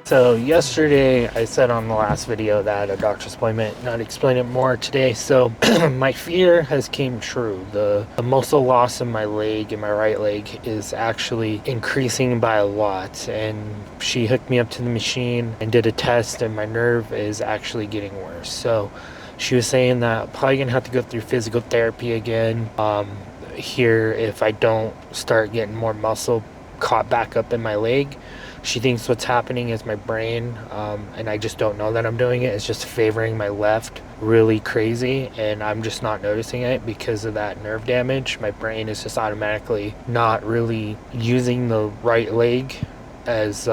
So yesterday I said on the last video that a doctor's appointment, not explain it more today. So my fear has came true. The muscle loss in my leg, in my right leg, is actually increasing by a lot. And she hooked me up to the machine and did a test, and my nerve is actually getting worse. So she was saying that I'm probably gonna have to go through physical therapy again here if I don't start getting more muscle caught back up in my leg. She thinks what's happening is my brain, and I just don't know that I'm doing it. It's just favoring my left really crazy, and I'm just not noticing it because of that nerve damage. My brain is just automatically not really using the right leg as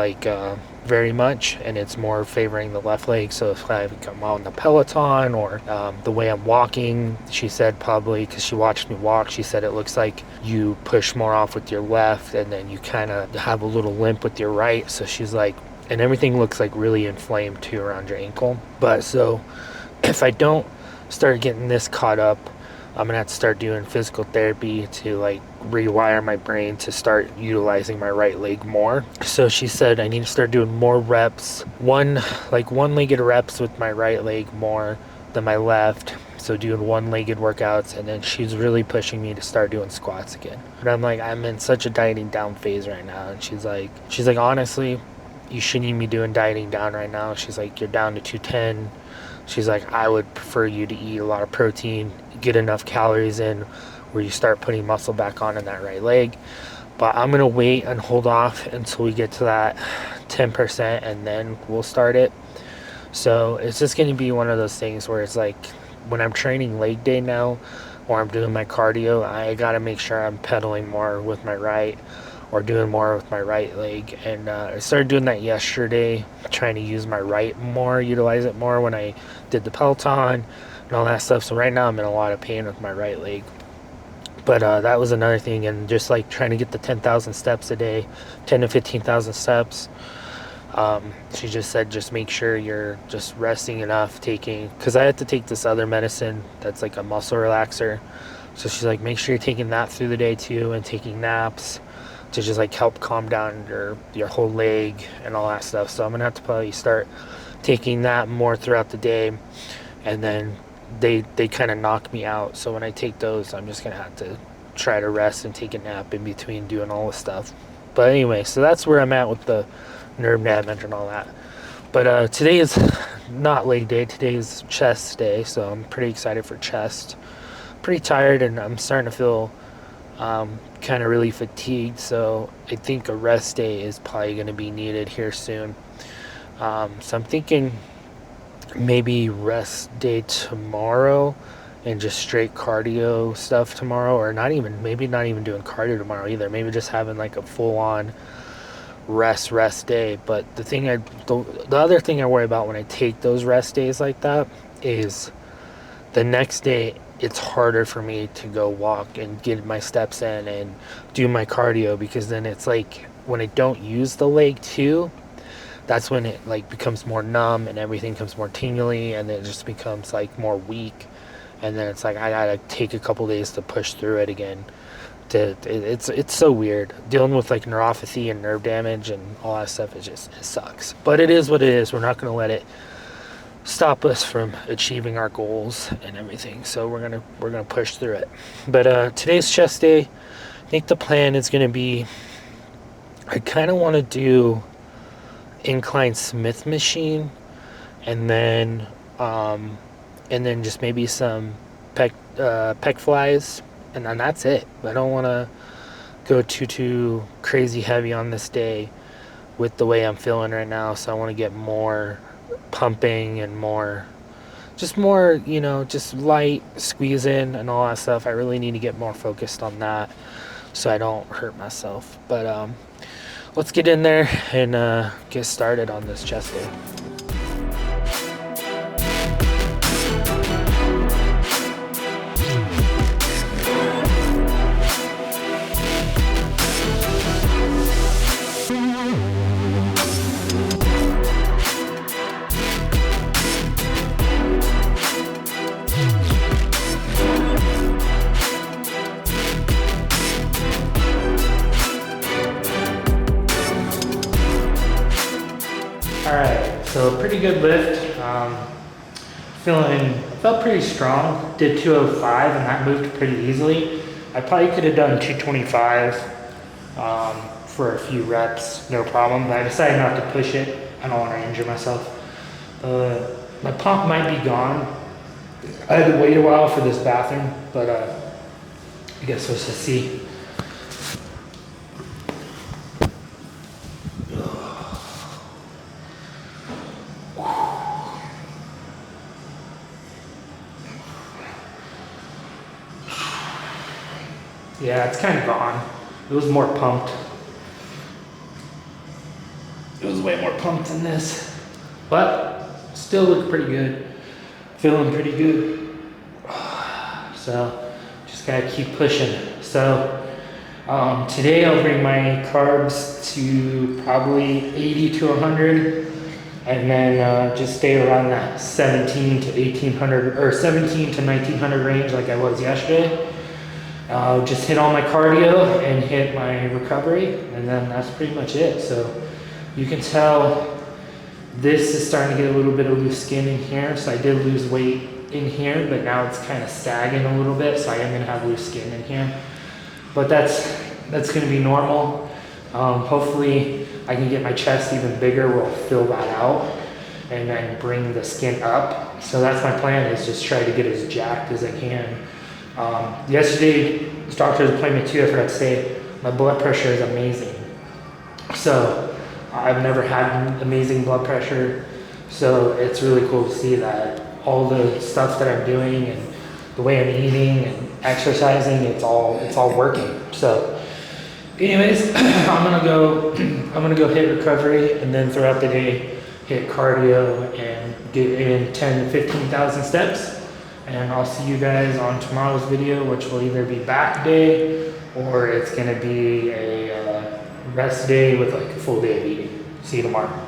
very much, and it's more favoring the left leg. So if I come on the Peloton or the way I'm walking, she said probably because she watched me walk, she said it looks like you push more off with your left and then you kind of have a little limp with your right. So she's like, and everything looks like really inflamed too around your ankle. But so if I don't start getting this caught up, I'm gonna have to start doing physical therapy to rewire my brain to start utilizing my right leg more. So she said I need to start doing more reps, one-legged reps with my right leg more than my left. So doing one-legged workouts, and then she's really pushing me to start doing squats again. But I'm in such a dieting down phase right now, and she's like honestly, you shouldn't even be doing dieting down right now. She's like, you're down to 210. She's like, I would prefer you to eat a lot of protein, get enough calories in where you start putting muscle back on in that right leg. But I'm going to wait and hold off until we get to that 10%, and then we'll start it. So it's just going to be one of those things where it's like when I'm training leg day now, or I'm doing my cardio, I got to make sure I'm pedaling more with my right or doing more with my right leg. And I started doing that yesterday, trying to use my right more, utilize it more when I did the Peloton and all that stuff. So right now I'm in a lot of pain with my right leg. But that was another thing, and just trying to get the 10,000 steps a day, 10 to 15,000 steps. She just said just make sure you're just resting enough, because I had to take this other medicine that's like a muscle relaxer. So she's like, make sure you're taking that through the day too, and taking naps to just help calm down your whole leg and all that stuff. So I'm gonna have to probably start taking that more throughout the day, and then they kind of knock me out. So when I take those, I'm just gonna have to try to rest and take a nap in between doing all this stuff. But anyway, so that's where I'm at with the nerve damage and all that. But today is not leg day, today is chest day, so I'm pretty excited for chest. Pretty tired, and I'm starting to feel kind of really fatigued, so I think a rest day is probably going to be needed here soon. So I'm thinking maybe rest day tomorrow and just straight cardio stuff tomorrow, or maybe not even doing cardio tomorrow either, maybe just having a full-on rest day. But the other thing I worry about when I take those rest days like that is the next day it's harder for me to go walk and get my steps in and do my cardio, because then it's when I don't use the leg too, that's when it becomes more numb and everything becomes more tingly, and it just becomes more weak, and then it's I gotta take a couple days to push through it again. It's so weird dealing with neuropathy and nerve damage and all that stuff. It sucks, but it is what it is. We're not going to let it stop us from achieving our goals and everything, so we're gonna push through it. But today's chest day, I think the plan is going to be, I kind of want to do incline Smith machine, and then just maybe some pec flies, and then that's it. I don't want to go too crazy heavy on this day with the way I'm feeling right now, so I want to get more pumping and more just light squeeze in and all that stuff. I really need to get more focused on that so I don't hurt myself. But let's get in there and get started on this chest day. All right, so pretty good lift. Felt pretty strong. Did 205 and that moved pretty easily. I probably could have done 225 for a few reps, no problem. But I decided not to push it. I don't want to injure myself. My pump might be gone. I had to wait a while for this bathroom, but I guess we'll just see. Yeah, it's kind of gone. It was more pumped. It was way more pumped than this, but still looked pretty good. Feeling pretty good. So just gotta keep pushing. So today I'll bring my carbs to probably 80 to 100, and then just stay around that 17 to 1800 or 17 to 1900 range like I was yesterday. Just hit all my cardio and hit my recovery, and then that's pretty much it. So you can tell this is starting to get a little bit of loose skin in here. So I did lose weight in here, but now it's kind of sagging a little bit. So I am gonna have loose skin in here, but that's gonna be normal. Hopefully I can get my chest even bigger. We'll fill that out and then bring the skin up. So that's my plan, is just try to get as jacked as I can. Yesterday's doctor's appointment too, I forgot to say, my blood pressure is amazing. So I've never had amazing blood pressure. So it's really cool to see that all the stuff that I'm doing and the way I'm eating and exercising, it's all working. So anyways, I'm gonna go hit recovery, and then throughout the day hit cardio and get in 10 to 15,000 steps. And I'll see you guys on tomorrow's video, which will either be back day or it's gonna be a rest day with like a full day of eating. See you tomorrow.